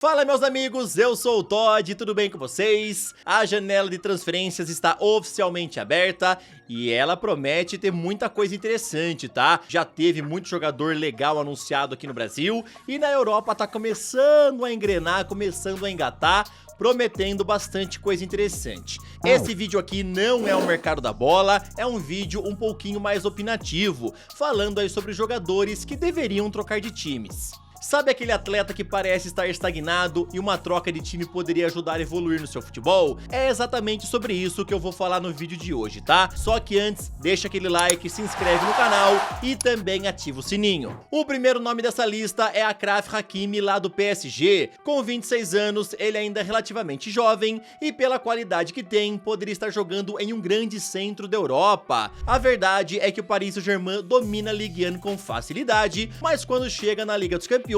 Fala meus amigos, eu sou o Todd, tudo bem com vocês? A janela de transferências está oficialmente aberta e ela promete ter muita coisa interessante, tá? Já teve muito jogador legal anunciado aqui no Brasil e na Europa tá começando a engrenar, começando a engatar, prometendo bastante coisa interessante. Esse vídeo aqui não é o mercado da bola, é um vídeo um pouquinho mais opinativo, falando aí sobre jogadores que deveriam trocar de times. Sabe aquele atleta que parece estar estagnado e uma troca de time poderia ajudar a evoluir no seu futebol? É exatamente sobre isso que eu vou falar no vídeo de hoje, tá? Só que antes, deixa aquele like, se inscreve no canal e também ativa o sininho. O primeiro nome dessa lista é Achraf Hakimi lá do PSG. Com 26 anos, ele ainda é relativamente jovem e pela qualidade que tem, poderia estar jogando em um grande centro da Europa. A verdade é que o Paris Saint-Germain domina a Ligue 1 com facilidade, mas quando chega na Liga dos Campeões,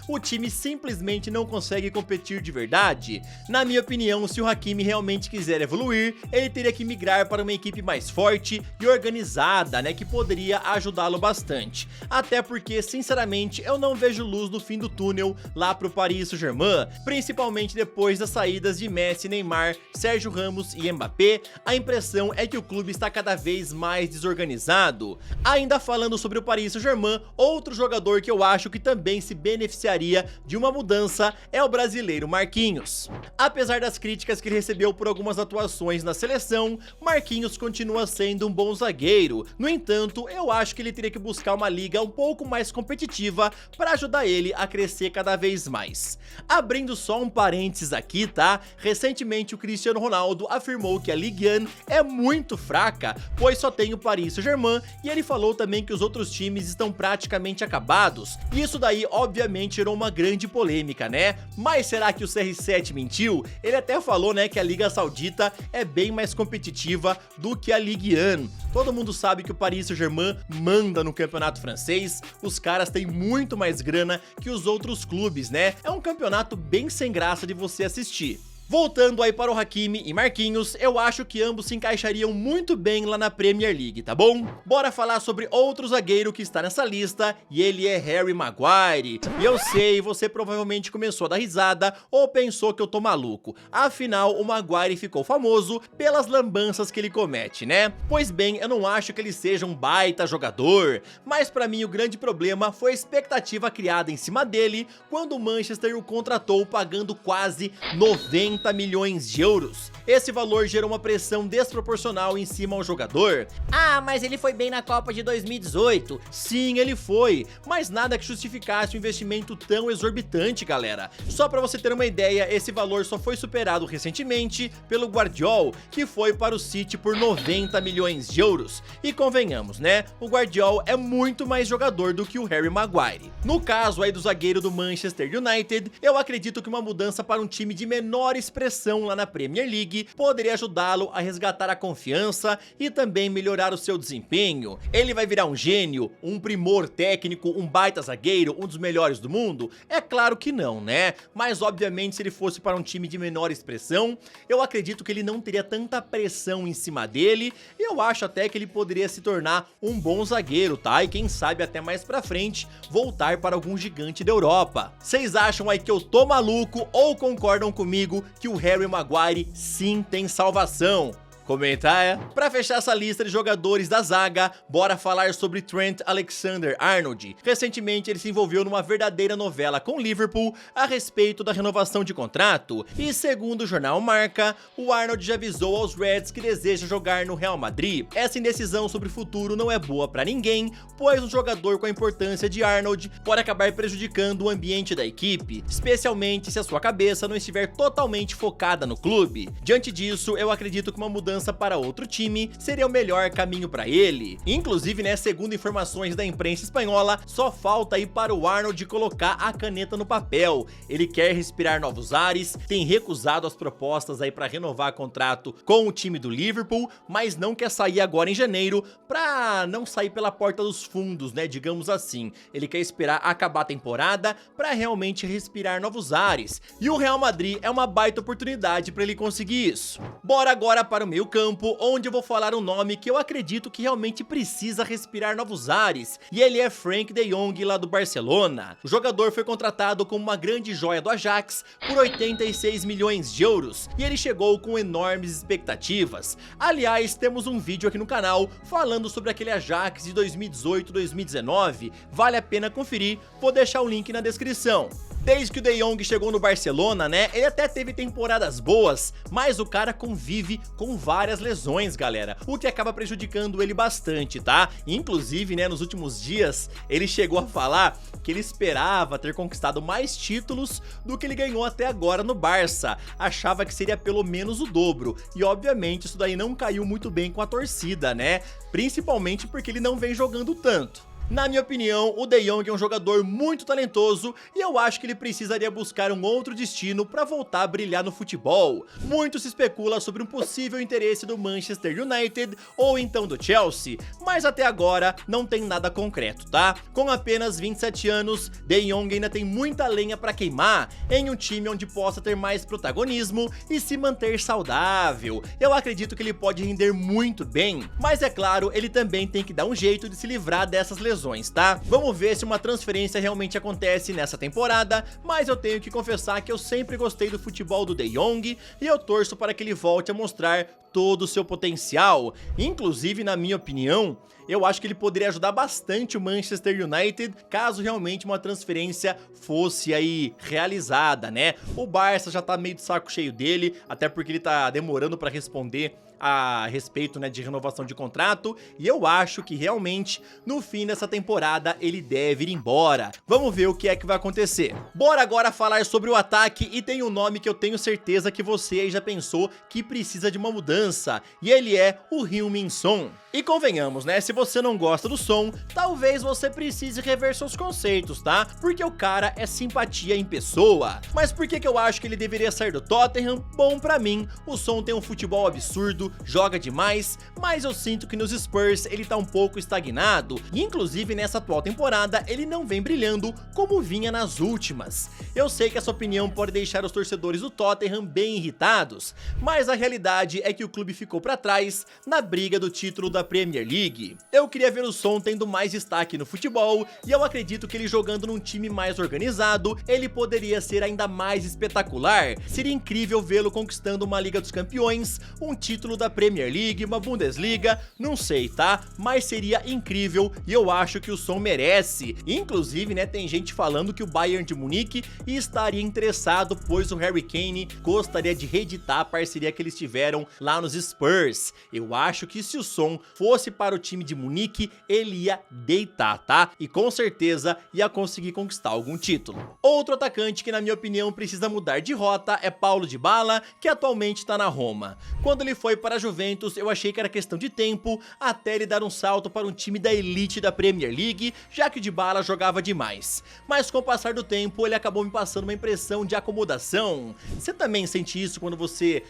o time simplesmente não consegue competir de verdade. Na minha opinião, se o Hakimi realmente quiser evoluir, ele teria que migrar para uma equipe mais forte e organizada, né, que poderia ajudá-lo bastante. Até porque, sinceramente, eu não vejo luz no fim do túnel lá pro Paris Saint-Germain, principalmente depois das saídas de Messi, Neymar, Sérgio Ramos e Mbappé. A impressão é que o clube está cada vez mais desorganizado. Ainda falando sobre o Paris Saint-Germain, outro jogador que eu acho que também se beneficiaria de uma mudança é o brasileiro Marquinhos. Apesar das críticas que ele recebeu por algumas atuações na seleção, Marquinhos continua sendo um bom zagueiro. No entanto, eu acho que ele teria que buscar uma liga um pouco mais competitiva para ajudar ele a crescer cada vez mais. Abrindo só um parênteses aqui, tá? Recentemente o Cristiano Ronaldo afirmou que a Ligue 1 é muito fraca, pois só tem o Paris Saint-Germain, e ele falou também que os outros times estão praticamente acabados. Isso daí, obviamente, gerou uma grande polêmica, né? Mas será que o CR7 mentiu? Ele até falou, né, que a Liga Saudita é bem mais competitiva do que a Ligue 1. Todo mundo sabe que o Paris Saint-Germain manda no campeonato francês, os caras têm muito mais grana que os outros clubes, né? É um campeonato bem sem graça de você assistir. Voltando aí para o Hakimi e Marquinhos, eu acho que ambos se encaixariam muito bem lá na Premier League, tá bom? Bora falar sobre outro zagueiro que está nessa lista, e ele é Harry Maguire. E eu sei, você provavelmente começou a dar risada ou pensou que eu tô maluco. Afinal, o Maguire ficou famoso pelas lambanças que ele comete, né? Pois bem, eu não acho que ele seja um baita jogador, mas pra mim o grande problema foi a expectativa criada em cima dele quando o Manchester o contratou pagando quase 90 milhões de euros. Esse valor gerou uma pressão desproporcional em cima ao jogador. Ah, mas ele foi bem na Copa de 2018. Sim, ele foi, mas nada que justificasse um investimento tão exorbitante, galera. Só pra você ter uma ideia, esse valor só foi superado recentemente pelo Guardiola, que foi para o City por 90 milhões de euros. E convenhamos, né? O Guardiola é muito mais jogador do que o Harry Maguire. No caso aí do zagueiro do Manchester United, eu acredito que uma mudança para um time de menor expressão lá na Premier League poderia ajudá-lo a resgatar a confiança e também melhorar o seu desempenho. Ele vai virar um gênio, um primor técnico, um baita zagueiro, um dos melhores do mundo? É claro que não, né? Mas obviamente, se ele fosse para um time de menor expressão, eu acredito que ele não teria tanta pressão em cima dele, e eu acho até que ele poderia se tornar um bom zagueiro, tá? E quem sabe até mais pra frente voltar para algum gigante da Europa. Vocês acham aí que eu tô maluco ou concordam comigo que o Harry Maguire sim tem salvação? Comentar. Pra fechar essa lista de jogadores da zaga, bora falar sobre Trent Alexander-Arnold. Recentemente ele se envolveu numa verdadeira novela com Liverpool a respeito da renovação de contrato, e segundo o jornal Marca, o Arnold já avisou aos Reds que deseja jogar no Real Madrid. Essa indecisão sobre o futuro não é boa pra ninguém, pois um jogador com a importância de Arnold pode acabar prejudicando o ambiente da equipe, especialmente se a sua cabeça não estiver totalmente focada no clube. Diante disso, eu acredito que uma mudança para outro time seria o melhor caminho para ele. Inclusive, né, segundo informações da imprensa espanhola, só falta aí para o Arnold colocar a caneta no papel. Ele quer respirar novos ares, tem recusado as propostas aí para renovar contrato com o time do Liverpool, mas não quer sair agora em janeiro para não sair pela porta dos fundos, né, digamos assim. Ele quer esperar acabar a temporada para realmente respirar novos ares. E o Real Madrid é uma baita oportunidade para ele conseguir isso. Bora agora para o meu meio campo, onde eu vou falar um nome que eu acredito que realmente precisa respirar novos ares, e ele é Frenkie de Jong lá do Barcelona. O jogador foi contratado como uma grande joia do Ajax por 86 milhões de euros, e ele chegou com enormes expectativas. Aliás, temos um vídeo aqui no canal falando sobre aquele Ajax de 2018-2019, vale a pena conferir, vou deixar o link na descrição. Desde que o De Jong chegou no Barcelona, né, ele até teve temporadas boas, mas o cara convive com várias lesões, galera, o que acaba prejudicando ele bastante, tá? Inclusive, né, nos últimos dias, ele chegou a falar que ele esperava ter conquistado mais títulos do que ele ganhou até agora no Barça, achava que seria pelo menos o dobro, e obviamente isso daí não caiu muito bem com a torcida, né, principalmente porque ele não vem jogando tanto. Na minha opinião, o De Jong é um jogador muito talentoso e eu acho que ele precisaria buscar um outro destino para voltar a brilhar no futebol. Muito se especula sobre um possível interesse do Manchester United ou então do Chelsea, mas até agora não tem nada concreto, tá? Com apenas 27 anos, De Jong ainda tem muita lenha para queimar em um time onde possa ter mais protagonismo e se manter saudável. Eu acredito que ele pode render muito bem, mas é claro, ele também tem que dar um jeito de se livrar dessas lesões, tá? Vamos ver se uma transferência realmente acontece nessa temporada, mas eu tenho que confessar que eu sempre gostei do futebol do De Jong e eu torço para que ele volte a mostrar todo o seu potencial. Inclusive, na minha opinião, eu acho que ele poderia ajudar bastante o Manchester United caso realmente uma transferência fosse aí realizada, né? O Barça já tá meio de saco cheio dele, até porque ele tá demorando para responder a respeito, né, de renovação de contrato, e eu acho que realmente no fim dessa temporada ele deve ir embora. Vamos ver o que é que vai acontecer. Bora agora falar sobre o ataque, e tem um nome que eu tenho certeza que você aí já pensou que precisa de uma mudança, e ele é o Heung-min Son. E convenhamos, né, se você não gosta do Son, talvez você precise rever seus conceitos, tá? Porque o cara é simpatia em pessoa. Mas por que eu acho que ele deveria sair do Tottenham? Bom, pra mim, o Son tem um futebol absurdo, joga demais, mas eu sinto que nos Spurs ele tá um pouco estagnado, e inclusive nessa atual temporada ele não vem brilhando como vinha nas últimas. Eu sei que essa opinião pode deixar os torcedores do Tottenham bem irritados, mas a realidade é que o clube ficou pra trás na briga do título da Premier League. Eu queria ver o Son tendo mais destaque no futebol, e eu acredito que ele jogando num time mais organizado, ele poderia ser ainda mais espetacular. Seria incrível vê-lo conquistando uma Liga dos Campeões, um título da Premier League, uma Bundesliga, não sei, tá? Mas seria incrível e eu acho que o Son merece. Inclusive, né, tem gente falando que o Bayern de Munique estaria interessado, pois o Harry Kane gostaria de reeditar a parceria que eles tiveram lá nos Spurs. Eu acho que se o Son fosse para o time de Munique, ele ia deitar, tá? E com certeza ia conseguir conquistar algum título. Outro atacante que na minha opinião precisa mudar de rota é Paulo Dybala, que atualmente tá na Roma. Quando ele foi para a Juventus, eu achei que era questão de tempo até ele dar um salto para um time da elite da Premier League, já que o Dybala jogava demais. Mas com o passar do tempo, ele acabou me passando uma impressão de acomodação. Você também sente isso quando você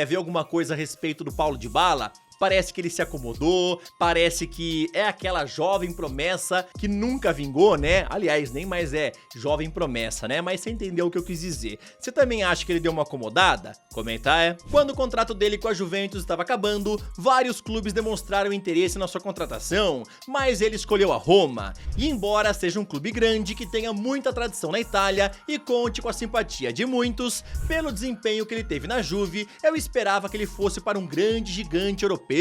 vê alguma coisa a respeito do Paulo Dybala? Parece que ele se acomodou, parece que é aquela jovem promessa que nunca vingou, né? Aliás, nem mais é jovem promessa, né? Mas você entendeu o que eu quis dizer. Você também acha que ele deu uma acomodada? Comenta aí. Quando o contrato dele com a Juventus estava acabando, vários clubes demonstraram interesse na sua contratação, mas ele escolheu a Roma. E embora seja um clube grande que tenha muita tradição na Itália e conte com a simpatia de muitos, pelo desempenho que ele teve na Juve, eu esperava que ele fosse para um grande gigante europeu,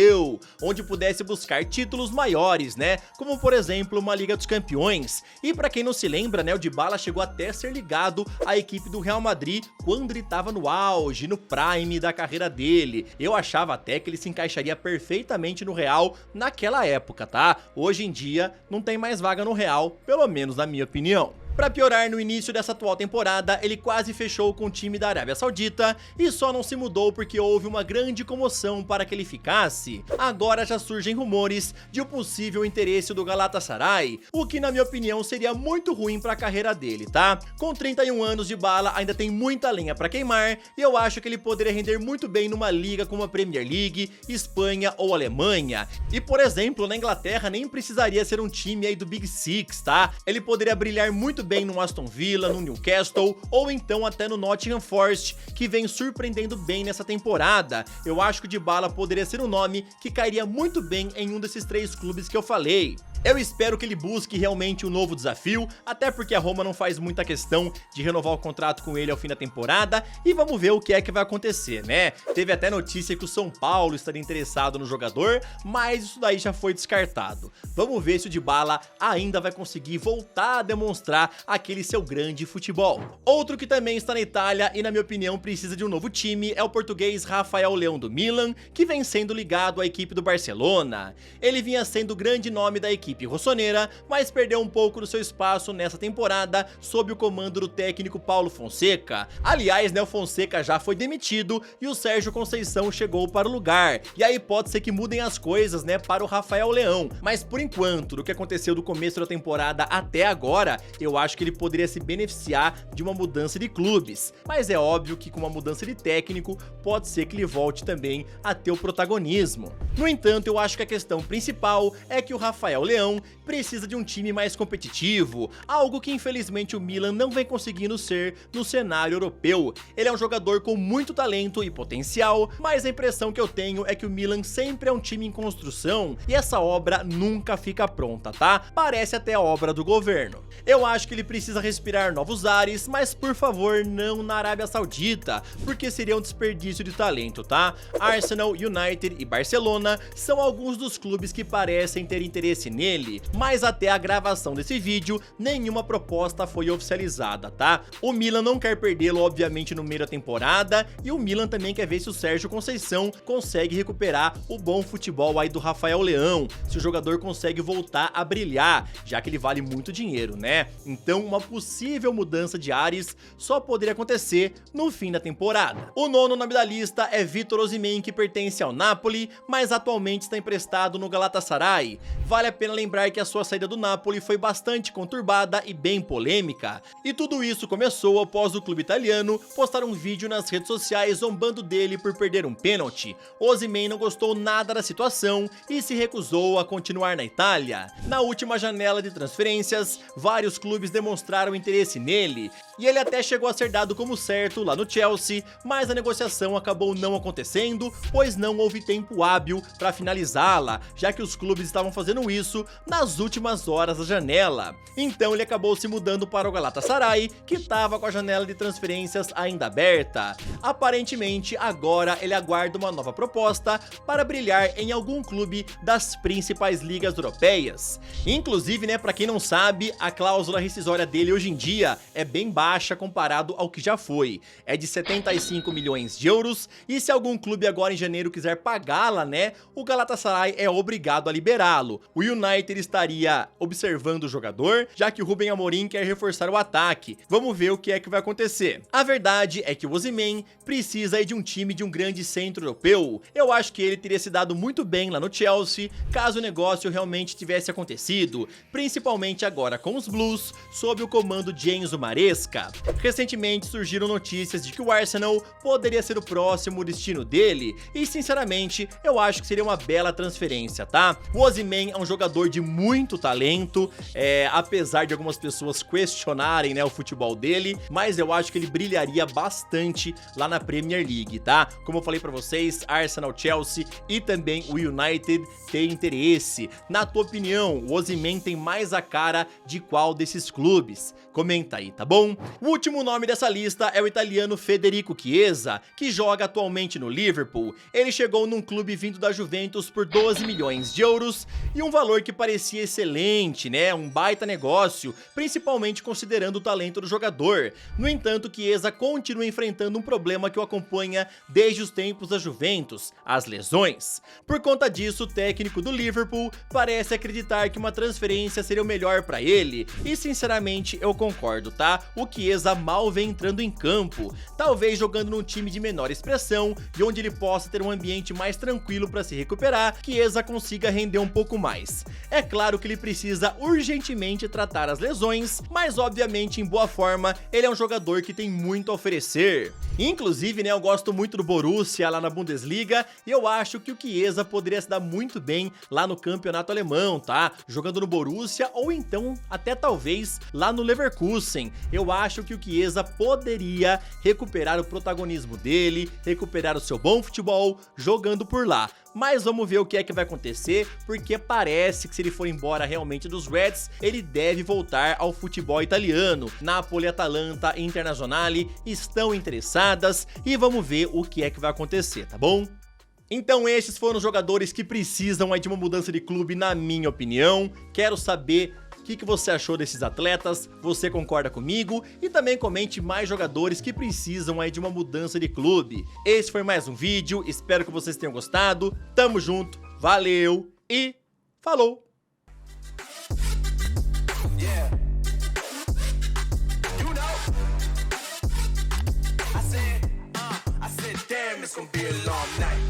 onde pudesse buscar títulos maiores, né? Como por exemplo uma Liga dos Campeões. E pra quem não se lembra, né, o Dybala chegou até a ser ligado à equipe do Real Madrid quando ele tava no auge, no prime da carreira dele. Eu achava até que ele se encaixaria perfeitamente no Real naquela época, tá? Hoje em dia não tem mais vaga no Real, pelo menos na minha opinião. Pra piorar, no início dessa atual temporada, ele quase fechou com o time da Arábia Saudita e só não se mudou porque houve uma grande comoção para que ele ficasse. Agora já surgem rumores de um possível interesse do Galatasaray, o que na minha opinião seria muito ruim para a carreira dele, tá? Com 31 anos, Dybala ainda tem muita lenha para queimar e eu acho que ele poderia render muito bem numa liga como a Premier League, Espanha ou Alemanha. E por exemplo, na Inglaterra nem precisaria ser um time aí do Big Six, tá? Ele poderia brilhar muito muito bem no Aston Villa, no Newcastle ou então até no Nottingham Forest, que vem surpreendendo bem nessa temporada. Eu acho que o Dybala poderia ser um nome que cairia muito bem em um desses 3 clubes que eu falei. Eu espero que ele busque realmente um novo desafio, até porque a Roma não faz muita questão de renovar o contrato com ele ao fim da temporada, e vamos ver o que é que vai acontecer, né? Teve até notícia que o São Paulo estaria interessado no jogador, mas isso daí já foi descartado. Vamos ver se o Dybala ainda vai conseguir voltar a demonstrar aquele seu grande futebol. Outro que também está na Itália e na minha opinião precisa de um novo time é o português Rafael Leão do Milan, que vem sendo ligado à equipe do Barcelona. Ele vinha sendo o grande nome da equipe rossoneira, mas perdeu um pouco do seu espaço nessa temporada sob o comando do técnico Paulo Fonseca. Aliás, né, o Fonseca já foi demitido e o Sérgio Conceição chegou para o lugar. E aí pode ser que mudem as coisas, né, para o Rafael Leão. Mas por enquanto, do que aconteceu do começo da temporada até agora, eu acho que ele poderia se beneficiar de uma mudança de clubes. Mas é óbvio que com uma mudança de técnico, pode ser que ele volte também a ter o protagonismo. No entanto, eu acho que a questão principal é que o Rafael Leão precisa de um time mais competitivo, algo que infelizmente o Milan não vem conseguindo ser no cenário europeu. Ele é um jogador com muito talento e potencial, mas a impressão que eu tenho é que o Milan sempre é um time em construção e essa obra nunca fica pronta, tá? Parece até a obra do governo. Eu acho que ele precisa respirar novos ares, mas por favor não na Arábia Saudita, porque seria um desperdício de talento, tá? Arsenal, United e Barcelona são alguns dos clubes que parecem ter interesse nele, mas até a gravação desse vídeo, nenhuma proposta foi oficializada, tá? O Milan não quer perdê-lo, obviamente, no meio da temporada, e o Milan também quer ver se o Sérgio Conceição consegue recuperar o bom futebol aí do Rafael Leão, se o jogador consegue voltar a brilhar, já que ele vale muito dinheiro, né? Então, uma possível mudança de ares só poderia acontecer no fim da temporada. O 9º nome da lista é Victor Osimhen, que pertence ao Napoli, mas atualmente está emprestado no Galatasaray. Vale a pena lembrar que a sua saída do Napoli foi bastante conturbada e bem polêmica. E tudo isso começou após o clube italiano postar um vídeo nas redes sociais zombando dele por perder um pênalti. Osimhen não gostou nada da situação e se recusou a continuar na Itália. Na última janela de transferências, vários clubes demonstraram interesse nele, e ele até chegou a ser dado como certo lá no Chelsea, mas a negociação acabou não acontecendo, pois não houve tempo hábil para finalizá-la, já que os clubes estavam fazendo isso nas últimas horas da janela. Então ele acabou se mudando para o Galatasaray, que estava com a janela de transferências ainda aberta. Aparentemente, agora ele aguarda uma nova proposta para brilhar em algum clube das principais ligas europeias. Inclusive, né, para quem não sabe, a cláusula rescisória dele hoje em dia é bem baixa comparado ao que já foi. É de 75 milhões de euros, e se algum clube agora em janeiro quiser pagá-la, né, o Galatasaray é obrigado a liberá-lo. O United estaria observando o jogador, já que o Rubem Amorim quer reforçar o ataque. Vamos ver o que é que vai acontecer. A verdade é que o Osimhen precisa aí de um time de um grande centro europeu. Eu acho que ele teria se dado muito bem lá no Chelsea, caso o negócio realmente tivesse acontecido, principalmente agora com os Blues, sob o comando de Enzo Maresca. Recentemente surgiram notícias de que o Arsenal poderia ser o próximo destino dele, e sinceramente, eu acho que seria uma bela transferência, tá? O Osimhen é um jogador de muito talento, apesar de algumas pessoas questionarem, né, o futebol dele, mas eu acho que ele brilharia bastante lá na Premier League, tá? Como eu falei pra vocês, Arsenal, Chelsea e também o United têm interesse. Na tua opinião, o Osimhen tem mais a cara de qual desses clubes? Comenta aí, tá bom? O último nome dessa lista é o italiano Federico Chiesa, que joga atualmente no Liverpool. Ele chegou num clube vindo da Juventus por 12 milhões de euros e um valor que parecia excelente, né? Um baita negócio, principalmente considerando o talento do jogador. No entanto, Chiesa continua enfrentando um problema que o acompanha desde os tempos da Juventus, as lesões. Por conta disso, o técnico do Liverpool parece acreditar que uma transferência seria o melhor para ele, e sinceramente eu concordo, tá? O Chiesa mal vem entrando em campo, talvez jogando num time de menor expressão e onde ele possa ter um ambiente mais tranquilo para se recuperar, Chiesa consiga render um pouco mais. É claro que ele precisa urgentemente tratar as lesões, mas obviamente em boa forma ele é um jogador que tem muito a oferecer. Inclusive, né, eu gosto muito do Borussia lá na Bundesliga e eu acho que o Chiesa poderia se dar muito bem lá no campeonato alemão, tá? Jogando no Borussia ou então até talvez lá no Leverkusen. Eu acho que o Chiesa poderia recuperar o protagonismo dele, recuperar o seu bom futebol jogando por lá. Mas vamos ver o que é que vai acontecer, porque parece que se ele for embora realmente dos Reds, ele deve voltar ao futebol italiano. Napoli, Atalanta e Internazionale estão interessadas e vamos ver o que é que vai acontecer, tá bom? Então esses foram os jogadores que precisam aí de uma mudança de clube, na minha opinião. Quero saber o que você achou desses atletas, você concorda comigo? E também comente mais jogadores que precisam aí de uma mudança de clube. Esse foi mais um vídeo, espero que vocês tenham gostado. Tamo junto, valeu e falou! It's gonna be a long night.